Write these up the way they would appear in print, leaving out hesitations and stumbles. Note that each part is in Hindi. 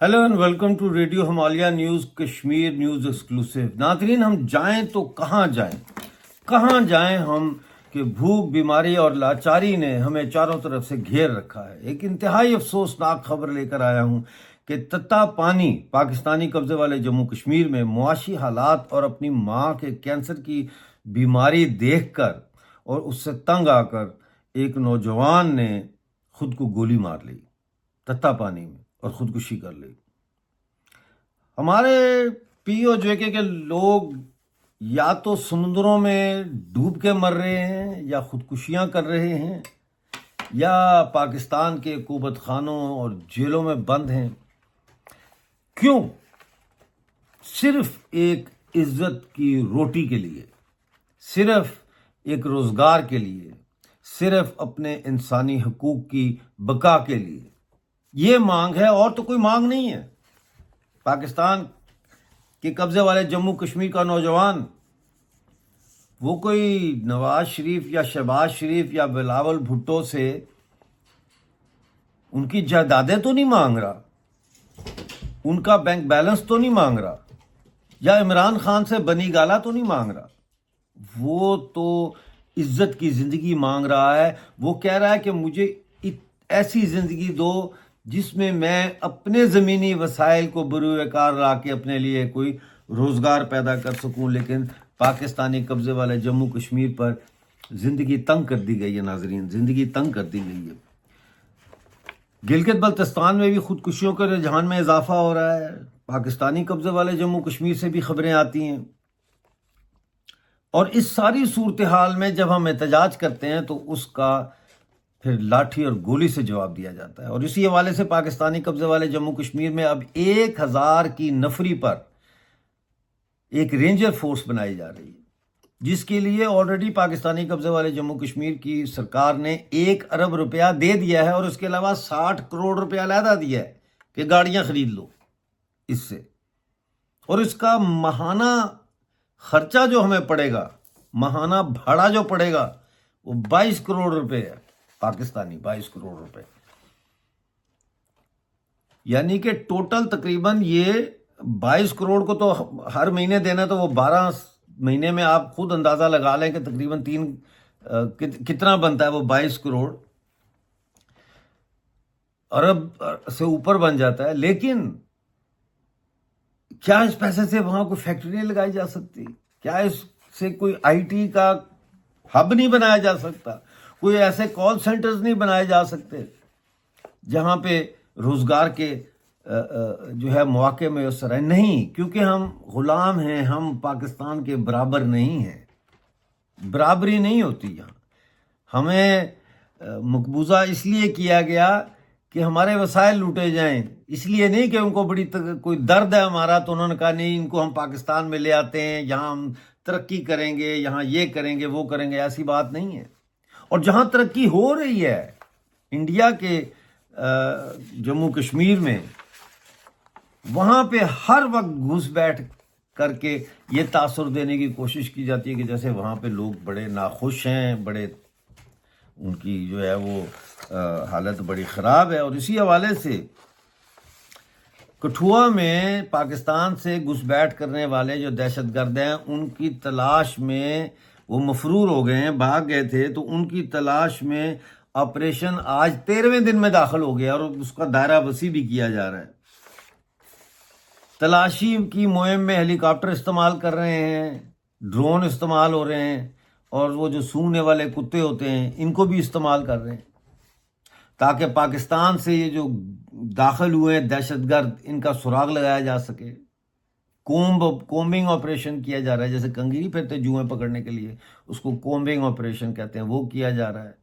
Hello and welcome to radio Himalaya news Kashmir news exclusive. नाज़रीन, हम जाएं तो कहाँ जाएं हम कि भूख, बीमारी और लाचारी ने हमें चारों तरफ से घेर रखा है। एक इंतहाई अफसोसनाक खबर लेकर आया हूं कि तत्ता पानी पाकिस्तानी कब्जे वाले जम्मू कश्मीर में मुआशी हालात और अपनी मां के कैंसर की बीमारी देखकर और उससे तंग आकर एक नौजवान ने खुद को गोली मार ली तत्ता पानी में और खुदकुशी कर ली। हमारे पीओजेके के लोग या तो समुद्रों में डूब के मर रहे हैं या खुदकुशियां कर रहे हैं या पाकिस्तान के कुबत खानों और जेलों में बंद हैं। क्यों? सिर्फ एक इज्जत की रोटी के लिए, सिर्फ एक रोजगार के लिए, सिर्फ अपने इंसानी हकूक की बका के लिए। ये मांग है और तो कोई मांग नहीं है। पाकिस्तान के कब्जे वाले जम्मू कश्मीर का नौजवान वो कोई नवाज शरीफ या शहबाज शरीफ या बिलावल भुट्टो से उनकी जायदादें तो नहीं मांग रहा, उनका बैंक बैलेंस तो नहीं मांग रहा, या इमरान खान से बनी गाला तो नहीं मांग रहा। वो तो इज्जत की जिंदगी मांग रहा है। वो कह रहा है कि मुझे ऐसी जिंदगी दो जिसमें मैं अपने ज़मीनी वसाइल को बुरूकार ला के अपने लिए कोई रोज़गार पैदा कर सकूं। लेकिन पाकिस्तानी कब्ज़े वाले जम्मू कश्मीर पर ज़िंदगी तंग कर दी गई है। नाजरीन, ज़िंदगी तंग कर दी गई है। गिलगित बल्तिस्तान में भी खुदकुशियों के रुझान में इजाफा हो रहा है। पाकिस्तानी कब्ज़े वाले जम्मू कश्मीर से भी खबरें आती हैं। और इस सारी सूरत हाल में जब हम एहतजाज करते हैं तो उसका फिर लाठी और गोली से जवाब दिया जाता है। और इसी हवाले से पाकिस्तानी कब्जे वाले जम्मू कश्मीर में अब 1000 की नफरी पर एक रेंजर फोर्स बनाई जा रही है, जिसके लिए ऑलरेडी पाकिस्तानी कब्जे वाले जम्मू कश्मीर की सरकार ने 1 अरब रुपया दे दिया है और उसके अलावा 60 करोड़ रुपया अलहदा दिया है कि गाड़ियां खरीद लो इससे। और इसका माहाना खर्चा जो हमें पड़ेगा, माहाना भाड़ा जो पड़ेगा, वो 22 करोड़ रुपए है। पाकिस्तानी 22 करोड़ रुपए, यानी कि टोटल तकरीबन ये 22 करोड़ को तो हर महीने देना, तो वो 12 महीने में आप खुद अंदाजा लगा लें कि तकरीबन कितना बनता है। वो 22 करोड़ अरब से ऊपर बन जाता है। लेकिन क्या इस पैसे से वहां कोई फैक्ट्री नहीं लगाई जा सकती? क्या इससे कोई आईटी का हब नहीं बनाया जा सकता? कोई ऐसे कॉल सेंटर्स नहीं बनाए जा सकते जहां पे रोजगार के जो है मौके मैसर है? नहीं, क्योंकि हम गुलाम हैं, हम पाकिस्तान के बराबर नहीं हैं। बराबरी नहीं होती यहाँ। हमें मकबूजा इसलिए किया गया कि हमारे वसाइल लूटे जाएं, इसलिए नहीं कि उनको बड़ी कोई दर्द है हमारा, तो उन्होंने कहा नहीं, इनको हम पाकिस्तान में ले आते हैं, यहाँ हम तरक्की करेंगे, यहाँ ये करेंगे वो करेंगे। ऐसी बात नहीं है। और जहां तरक्की हो रही है इंडिया के जम्मू कश्मीर में, वहां पे हर वक्त घुसपैठ करके ये तासुर देने की कोशिश की जाती है कि जैसे वहां पे लोग बड़े नाखुश हैं, बड़े उनकी जो है वो हालत बड़ी ख़राब है। और इसी हवाले से कठुआ में पाकिस्तान से घुसपैठ करने वाले जो दहशतगर्द हैं, उनकी तलाश में वो मफरूर हो गए हैं, भाग गए थे, तो उनकी तलाश में ऑपरेशन आज 13वें दिन में दाखिल हो गया और उसका दायरा वसी भी किया जा रहा है। तलाशी की मुहिम में हेलीकॉप्टर इस्तेमाल कर रहे हैं, ड्रोन इस्तेमाल हो रहे हैं, और वो जो सूंघने वाले कुत्ते होते हैं इनको भी इस्तेमाल कर रहे हैं, ताकि पाकिस्तान से ये जो दाखिल हुए दहशतगर्द, इनका सुराग लगाया जा सके। कोम्बिंग ऑपरेशन किया जा रहा है, जैसे कंगीरी फिरते जुएं पकड़ने के लिए, उसको कोम्बिंग ऑपरेशन कहते हैं, वो किया जा रहा है।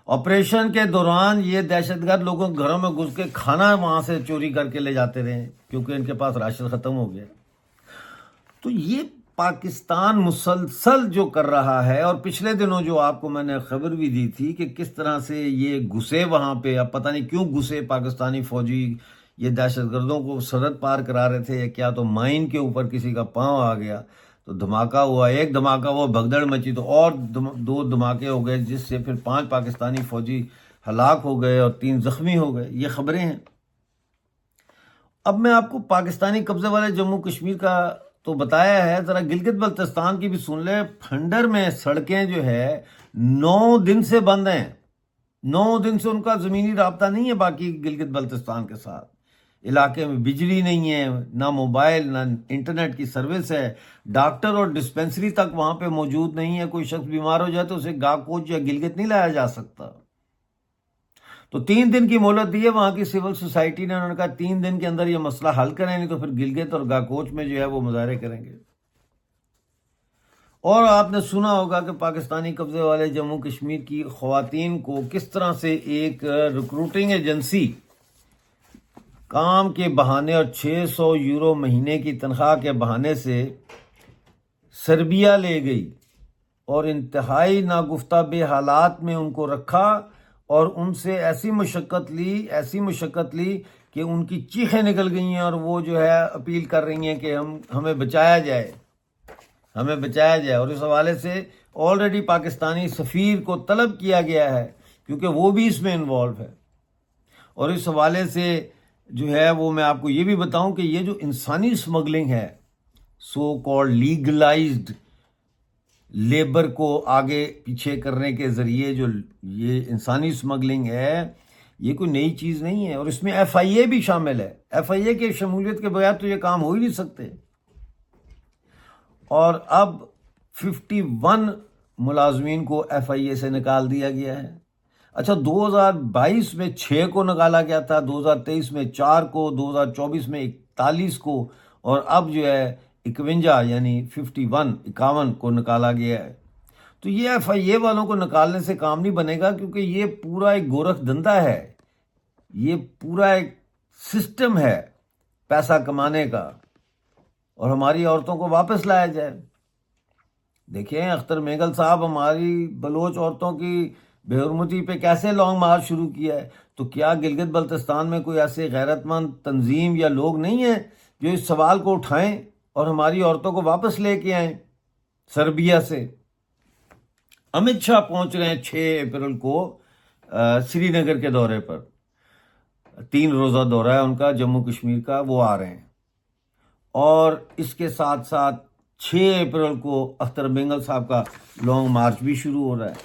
ऑपरेशन के दौरान ये दहशतगर्द लोगों के घरों में घुस के खाना वहां से चोरी करके ले जाते रहे, क्योंकि इनके पास राशन खत्म हो गया। तो ये पाकिस्तान मुसलसल जो कर रहा है, और पिछले दिनों जो आपको मैंने खबर भी दी थी कि किस तरह से ये घुसे वहां पे, अब पता नहीं क्यों घुसे पाकिस्तानी फौजी, ये दहशतगर्दों को सरहद पार करा रहे थे या क्या, तो माइन के ऊपर किसी का पांव आ गया तो धमाका हुआ। एक धमाका हुआ, भगदड़ मची, तो और 2 धमाके हो गए, जिससे फिर 5 पाकिस्तानी फौजी हलाक हो गए और 3 जख्मी हो गए। ये खबरें हैं। अब मैं आपको पाकिस्तानी कब्जे वाले जम्मू कश्मीर का तो बताया है, जरा गिलगित बल्तिस्तान की भी सुन ले। खंडर में सड़कें जो है 9 दिन से बंद हैं। 9 दिन से उनका जमीनी राब्ता नहीं है बाकी गिलगित बल्तिस्तान के साथ। इलाके में बिजली नहीं है, ना मोबाइल ना इंटरनेट की सर्विस है। डॉक्टर और डिस्पेंसरी तक वहां पे मौजूद नहीं है। कोई शख्स बीमार हो जाए तो उसे गाकोच या गिलगित नहीं लाया जा सकता। तो 3 दिन की मोहलत दी है वहां की सिविल सोसाइटी ने। उन्होंने कहा 3 दिन के अंदर ये मसला हल करें, नहीं तो फिर गिलगित और गाकोच में जो है वो मुजाहरे करेंगे। और आपने सुना होगा कि पाकिस्तानी कब्जे वाले जम्मू कश्मीर की ख्वातीन को किस तरह से एक रिक्रूटिंग एजेंसी काम के बहाने और 600 यूरो महीने की तनख्वाह के बहाने से सर्बिया ले गई और इंतहाई नागुफ्ता हालात में उनको रखा और उनसे ऐसी मुशक्कत ली कि उनकी चीखें निकल गई हैं और वो जो है अपील कर रही हैं कि हमें बचाया जाए, हमें बचाया जाए। और इस हवाले से ऑलरेडी पाकिस्तानी सफ़ीर को तलब किया गया है क्योंकि वो भी इसमें इन्वॉल्व है। और इस हवाले से जो है वो मैं आपको ये भी बताऊं कि ये जो इंसानी स्मगलिंग है, सो कॉल्ड लीगलाइज्ड लेबर को आगे पीछे करने के जरिए जो ये इंसानी स्मगलिंग है, ये कोई नई चीज़ नहीं है। और इसमें FIA भी शामिल है। FIA के शमूलियत के बगैर तो ये काम हो ही नहीं सकते। और अब 51 मुलाजमीन को FIA से निकाल दिया गया है। अच्छा, 2022 में 6 को निकाला गया था, 2023 में 4 को, 2024 में 41 को, और अब जो है 51 यानी 51 को निकाला गया है। तो ये FIA वालों को निकालने से काम नहीं बनेगा क्योंकि ये पूरा एक गोरख धंधा है, ये पूरा एक सिस्टम है पैसा कमाने का। और हमारी औरतों को वापस लाया जाए। देखिए अख्तर मेगल साहब हमारी बलोच औरतों की बेहरमती पे कैसे लॉन्ग मार्च शुरू किया है। तो क्या गिलगित बल्तिस्तान में कोई ऐसे गैरतमंद तंजीम या लोग नहीं है जो इस सवाल को उठाएं और हमारी औरतों को वापस लेके आएं सर्बिया से? अमित शाह पहुंच रहे हैं 6 अप्रैल को श्रीनगर के दौरे पर। 3 रोजा दौरा है उनका जम्मू कश्मीर का, वो आ रहे हैं। और इसके साथ साथ 6 अप्रैल को अख्तर मेगल साहब का लॉन्ग मार्च भी शुरू हो रहा है।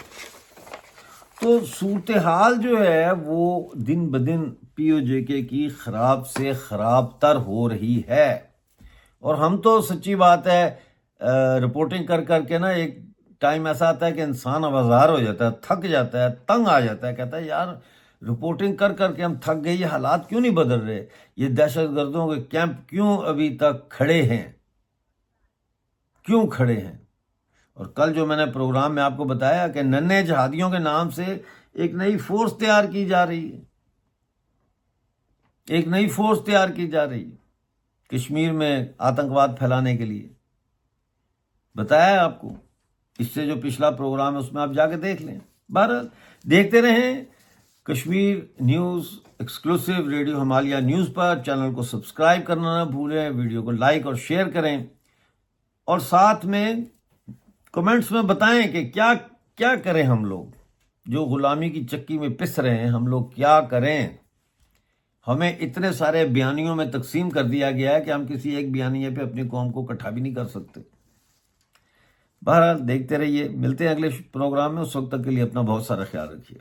तो सूरत हाल जो है वो दिन ब दिन POJK की खराब से खराब तर हो रही है। और हम तो सच्ची बात है रिपोर्टिंग कर करके ना एक टाइम ऐसा आता है कि इंसान आवाज़ार हो जाता है, थक जाता है, तंग आ जाता है, कहता है यार रिपोर्टिंग कर करके हम थक गए, ये हालात क्यों नहीं बदल रहे, ये दहशतगर्दों के कैंप क्यों अभी तक खड़े हैं, क्यों खड़े हैं। और कल जो मैंने प्रोग्राम में आपको बताया कि नन्हे जहादियों के नाम से एक नई फोर्स तैयार की जा रही है, एक नई फोर्स तैयार की जा रही है कश्मीर में आतंकवाद फैलाने के लिए। बताया आपको, इससे जो पिछला प्रोग्राम है उसमें आप जाके देख लें। बहरहाल देखते रहें Kashmir news exclusive radio Himalaya news पर। चैनल को सब्सक्राइब करना ना भूलें, वीडियो को लाइक और शेयर करें, और साथ में कमेंट्स में बताएं कि क्या क्या करें हम लोग जो गुलामी की चक्की में पिस रहे हैं, हम लोग क्या करें। हमें इतने सारे बयानियों में तकसीम कर दिया गया है कि हम किसी एक बयानिए पे अपनी कौम को इकट्ठा भी नहीं कर सकते। बहरहाल देखते रहिए, मिलते हैं अगले प्रोग्राम में। उस वक्त तक के लिए अपना बहुत सारा ख्याल रखिए।